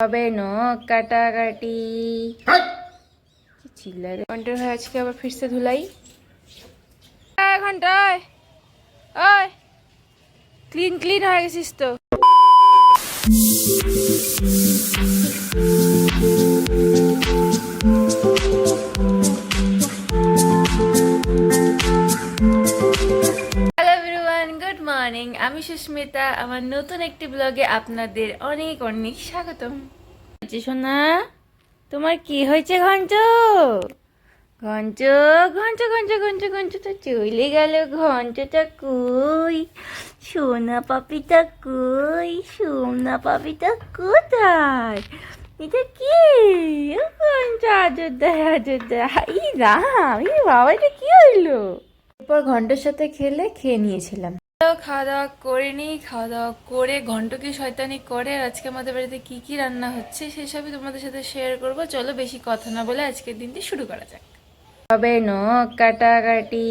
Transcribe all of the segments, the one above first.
হবে নখ কাটাকাটি চিল্লারে ঘন্টার হয়ে আজকে আবার ফিরছে ধুলাই ঘন্টায় ওই ক্লিন ক্লিন হয়ে গেছিস তো। গুড মর্নিং, আমি সুস্মিতা। আমার নতুন একটি ব্লগে আপনাদের অনেক অনেক স্বাগতম। সোনা, তোমার কি হয়েছে? ঘঞ্চ ঘঞ্চ ঘঞ্চ ঘঞ্চ ঘঞ্চ ঘঞ্চ তো চলে গেল। ঘঞ্চটা কই? সোনা পাপিটা কই? সোনা পাপিটা কোথায়? এটা কি? ঘঞ্চ আজোদা আজোদা, ই রাম, ই বাবা, এটা কি হইলো? এরপর ঘন্টার সাথে খেয়ে নিয়েছিলাম। খাওয়া দাওয়া করে নিই, খাওয়া দাওয়া করে ঘন্ট কি শয়তানি করে। আর আজকে আমাদের বাড়িতে কি কি রান্না হচ্ছে সেসবই তোমাদের সাথে শেয়ার করবো। চলো বেশি কথা না বলে আজকের দিনটি শুরু করা যাক। হবে নখ কাটাকাটি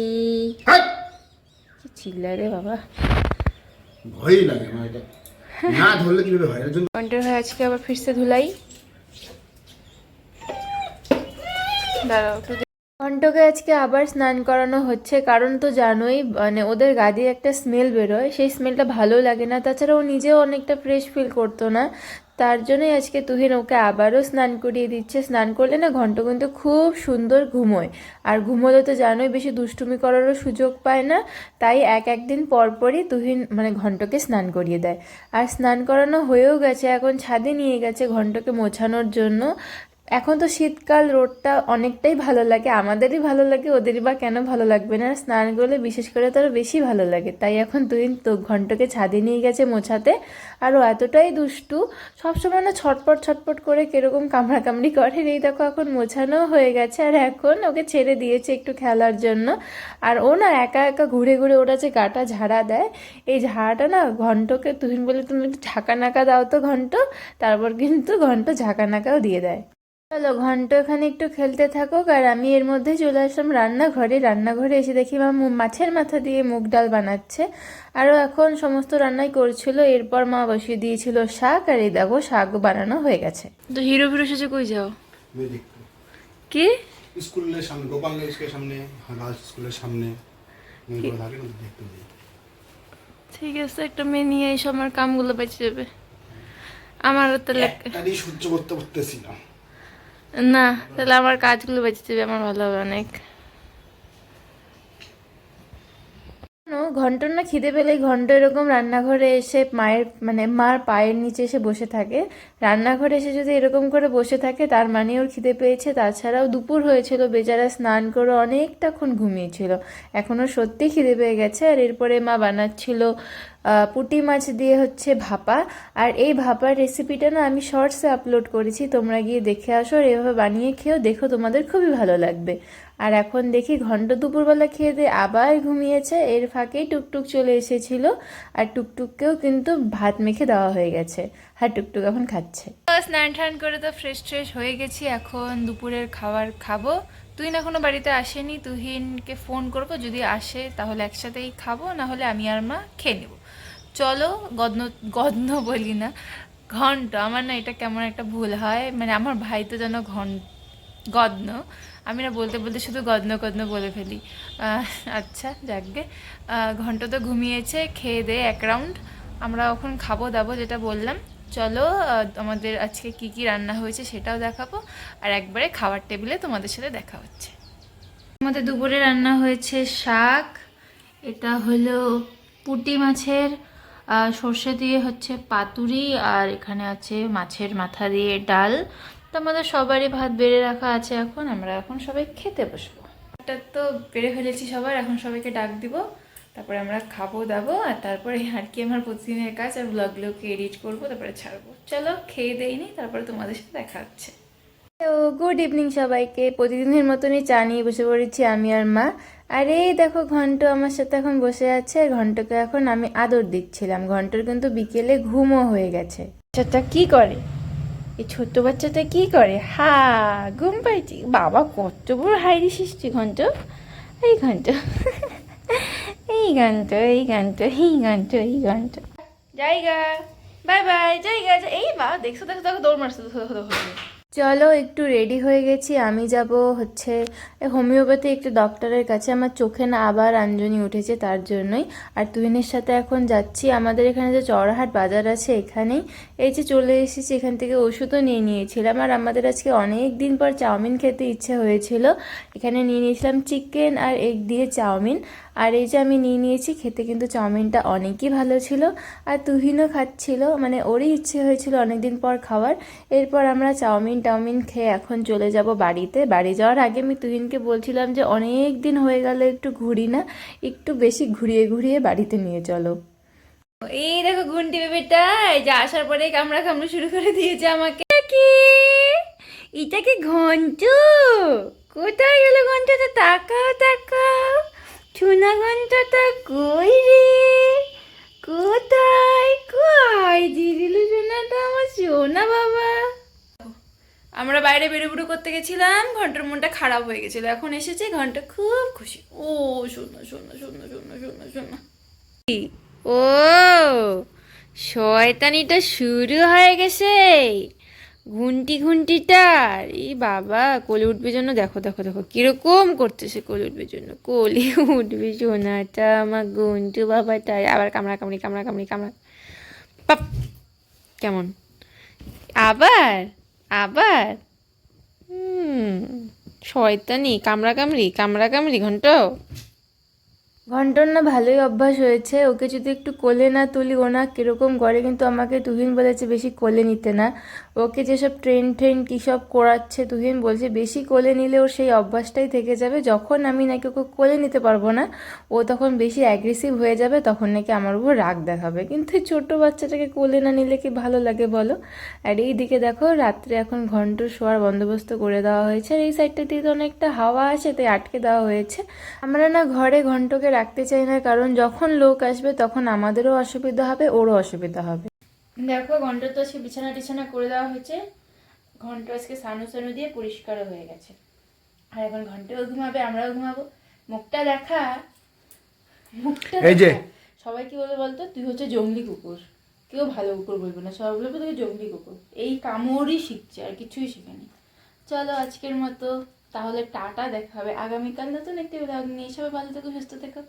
চিল্লারে বাবা, ভয়ই লাগে আমার এটা, না ধরলে কিভাবে হয়? এর জন্য ঘন্টার হয়ে আজকে আবার ফিরছে ধুলাই। দাঁড়াও একটু। ঘন্টকে আজকে আবার স্নান করানো হচ্ছে, কারণ তো জানোই মানে ওদের গা দিয়ে একটা স্মেল বেরোয়, সেই স্মেলটা ভালো লাগে না। তাছাড়া ও নিজেও অনেকটা ফ্রেশ ফিল করতো না, তার জন্যই আজকে তুহিন ওকে আবারও স্নান করিয়ে দিচ্ছে। স্নান করলে না ঘন্ট কিন্তু খুব সুন্দর ঘুমোয়, আর ঘুমোলে তো জানোই বেশি দুষ্টুমি করারও সুযোগ পায় না। তাই একদিন পরপরই তুহিন মানে ঘন্টকে স্নান করিয়ে দেয়। আর স্নান করানো হয়েও গেছে, এখন ছাদে নিয়ে গেছে ঘন্টকে মোছানোর জন্য। এখন তো শীতকাল, রোদটা অনেকটাই ভালো লাগে, আমাদেরই ভালো লাগে, ওদেরই বা কেন ভালো লাগবে না? স্নান করলে বিশেষ করে তারও বেশি ভালো লাগে। তাই এখন তুই তো ঘন্টকে ছাদে নিয়ে গেছে মোছাতে। আর ও এতটাই দুষ্টু, সবসময় না ছটপট ছটপট করে কিরকম কামড়াকামড়ি করে। এই দেখো এখন মোছানো হয়ে গেছে, আর এখন ওকে ছেড়ে দিয়েছে একটু খেলার জন্য। আর ও না একা একা ঘুরে ঘুরে ওরা যে গাটা ঝাড়া দেয়, এই ঝাড়াটা না ঘন্টকে তুই বলে তুমি একটু ঝাঁকা নাকা দাও তো ঘন্ট, তারপর কিন্তু ঘন্ট ঝাঁকা নাকাও দিয়ে দেয়। চলো ঘন্ট এখানে একটু খেলতে থাকুক, আর আমি এর মধ্যে চলে আসলাম রান্নাঘরে এসে দেখি মা মাছের মাথা দিয়ে মুগ ডাল বানাচ্ছে। আরও এখন সমস্ত রান্নাই করছিল। এরপর মা বসিয়ে দিয়েছিল শাক, আর এই দেখো শাক বানানো হয়ে গেছে। তো হিরো সেজে কই যাও? কি স্কুলের সামনে, গোপাল স্কুলের সামনে, রাজ স্কুলের সামনে ঠিক আছে, একটা মেয়ে নিয়ে এসে আমার কামগুলো বেঁচে যাবে। আমার তাহলে সহ্য করতে পারতেছি না, না তাহলে আমার কাজগুলো বেঁচে যাবে, আমার ভালো হবে অনেক। ঘন্টর না খিদে পেলেই ঘন্ট এরকম রান্নাঘরে এসে মার পায়ের নিচে এসে বসে থাকে। রান্নাঘরে এসে যদি এরকম করে বসে থাকে তার মানে ওর খিদে পেয়েছে। তাছাড়াও দুপুর হয়েছিল, বেচারা স্নান করে অনেকটাক্ষণ ঘুমিয়েছিল, এখনও সত্যি খিদে পেয়ে গেছে। আর এরপরে মা বানাচ্ছিল পুঁটি মাছ দিয়ে হচ্ছে ভাপা। আর এই ভাপার রেসিপিটা না আমি শর্টসে আপলোড করেছি, তোমরা গিয়ে দেখে আসো। আর এভাবে বানিয়ে খেয়েও দেখো, তোমাদের খুবই ভালো লাগবে। আর এখন দেখি ঘন্ট দুপুরবেলা খেয়ে দিয়ে আবার ঘুমিয়েছে। এর ফাঁকেই টুকটুক চলে এসেছিল, আর টুকটুককেও কিন্তু ভাত মেখে দেওয়া হয়ে গেছে। আর টুকটুক এখন খাচ্ছে। স্নান টান করে তো ফ্রেশ হয়ে গেছি, এখন দুপুরের খাবার খাবো। তুহিন এখনো বাড়িতে আসেনি, তুহিনকে ফোন করবো, যদি আসে তাহলে একসাথেই খাবো, না হলে আমি আর মা খেয়ে নেবো। চলো গদ্ন বলি না, ঘন্ট, আমার না এটা কেমন একটা ভুল হয়, মানে আমার ভাই তো যেন গদ্ন, আমি না বলতে বলতে শুধু গদ্ন বলে ফেলি। আচ্ছা যাকগে, ঘন্ট তো ঘুমিয়েছে, খেয়ে দে এক রাউন্ড, আমরা এখন খাবো দাবো যেটা বললাম। চলো আমাদের আজকে কি কি রান্না হয়েছে সেটাও দেখাবো, আর একবারে খাওয়ার টেবিলে তোমাদের সাথে দেখা হচ্ছে। আমাদের দুপুরে রান্না হয়েছে শাক, এটা হলো পুঁটি মাছের সর্ষে দিয়ে হচ্ছে পাতুরি, আর এখানে আছে মাছের মাথা দিয়ে ডাল। তো আমাদের সবারই ভাত বেড়ে রাখা আছে, এখন আমরা সবাই খেতে বসবো। ভাতটা তো বেড়ে ফেলেছি সবার, এখন সবাইকে ডাক দিব, তারপরে আমরা খাবো দাবো, আর তারপরে আর কি আমার প্রতিদিনের কাজ, আর ব্লগগুলোকে এডিট করবো, তারপরে ছাড়বো। চলো খেয়ে দেইনি, তারপরে তোমাদের সাথে দেখা হচ্ছে। তো গুড ইভিনিং সবাইকে। প্রতিদিনের মতনই চা নিয়ে বসে পড়েছি আমি আর মা। আর এই দেখো ঘন্ট আমার সাথে এখন বসে আছে, ঘন্টকে এখন আমি আদর দিচ্ছিলাম। ঘন্টর কিন্তু বিকেলে ঘুমও হয়ে গেছে। বাচ্চাটা কি করে, এই ছোট্ট বাচ্চাটা কি করে? ঘুম পাইছি বাবা, কত বড় হাইরি সৃষ্টি ঘন্ট। এই ঘন্ট এই ঘন্ট জায়গা বাই বাই, যাই গেছে। এই বা দেখছো দেখো দেখো দৌড় মারছে, দেখো দেখো দেখো। চলো একটু রেডি হয়ে গেছি, আমি যাব হচ্ছে হোমিওপ্যাথি একটু ডক্টরের কাছে, আমার চোখে না আবার আঞ্জনি উঠেছে তার জন্যই। আর তুহিনের সাথে এখন যাচ্ছি আমাদের এখানে যে চড়াহাট বাজার আছে এখানেই, এই যে চলে এসেছি, এখান থেকে ওষুধও নিয়ে নিয়েছিলাম। আর আমাদের আজকে অনেক দিন পর চাউমিন খেতে ইচ্ছে হয়েছিল, এখানে নিয়ে নিয়েছিলাম চিকেন আর এগ দিয়ে চাউমিন। আর এই যে আমি নিয়ে নিয়েছি, খেতে কিন্তু চাউমিনটা অনেকই ভালো ছিল। আর তুহিনও খাচ্ছিল, মানে ওরই ইচ্ছে হয়েছিল অনেকদিন পর খাওয়ার। এরপর আমরা চাউমিন খেয়ে এখন চলে যাব বাড়িতে। বাড়ি যাওয়ার আগে আমি তুহিনকে বলছিলাম যে অনেক দিন হয়ে গেল একটু ঘুরি না, একটু বেশি ঘুরিয়ে ঘুরিয়ে বাড়িতে নিয়ে চলো। এই দেখো ঘুন্টি বেবিটা, এই যে আসার পরে কামড়া কামড়া শুরু করে দিয়েছে আমাকে। এটাকে ঘন্টু, কোথায় গেল ঘন্টাটা? তাকাও তাকাও, সোনা ঘন্টাটা কই রে? কোথায় কই দিদিলু সোনাটা, আমার সোনা বাবা। আমরা বাইরে বেরোবুরু করতে গেছিলাম, ঘন্টার মনটা খারাপ হয়ে গেছিল, এখন এসেছে ঘন্টা খুব খুশি। ও শোনো শোনো শোনো শোনো শোনো শোনো, ও শয়তানিটা শুরু হয়ে গেছে ঘুন্টি ঘুন্টিটার। এই বাবা কোলে উঠবে জন্য, দেখো দেখো দেখো কিরকম করতেছে, কোলে উঠবে জন্য, কোলে উঠবে সোনাটা আমার গুন্টু বাবাটা। আবার কামড়া কামড়ি কামড়া কামড়ি কামড়া, পাপ, কেমন আবার আবার, শয়তানি কামড়া কামড়ি কামড়া কামড়ি ঘন্ট। ঘন্টর না ভালোই অভ্যাস হয়েছে, ওকে যদি একটু কোলে না তুলি ও না কীরকম করে। কিন্তু আমাকে তুহিন বলেছে বেশি কোলে নিতে না, ওকে যেসব ট্রেন কী সব করাচ্ছে তুহিন বলছে বেশি কোলে নিলে ওর সেই অভ্যাসটাই থেকে যাবে, যখন আমি নাকি ওকে কোলে নিতে পারবো না ও তখন বেশি অ্যাগ্রেসিভ হয়ে যাবে, তখন নাকি আমার উপর রাগ দেখাবে। কিন্তু এই ছোটো বাচ্চাটাকে কোলে না নিলে কি ভালো লাগে বলো? আর এই দিকে দেখো রাত্রে এখন ঘন্ট শোয়ার বন্দোবস্ত করে দেওয়া হয়েছে, আর এই সাইডটা দিয়ে তো অনেকটা হাওয়া আছে তাই আটকে দেওয়া হয়েছে। আমরা না ঘরে ঘন্টকে রাখতে চাই না, কারণ যখন লোক আসবে তখন আমাদেরও অসুবিধা হবে, ওরও অসুবিধা হবে। দেখো ঘন্ট তো আজকে বিছানা টিছানা করে দেওয়া হয়েছে, ঘন্ট আজকে সানু দিয়ে পরিষ্কারও হয়ে গেছে। আর এখন ঘন্টও ঘুমাবে, আমরাও ঘুমাবো। মুখটা দেখা, মুখটা এই যে দেখা। সবাই কি বলবে বলতো, তুই হচ্ছে জঙ্গলি কুকুর, কেউ ভালো কুকুর বলবে না, সবাই বলবে তুই জঙ্গলি কুকুর। এই কামড়ই শিখছে, আর কিছুই শিখেনি। চলো আজকের মতো তাহলে টাটা, দেখা হবে আগামীকাল নতুন একটি ব্লগ নিয়ে। সবাই ভালো থেকো, সুস্থ থেকো।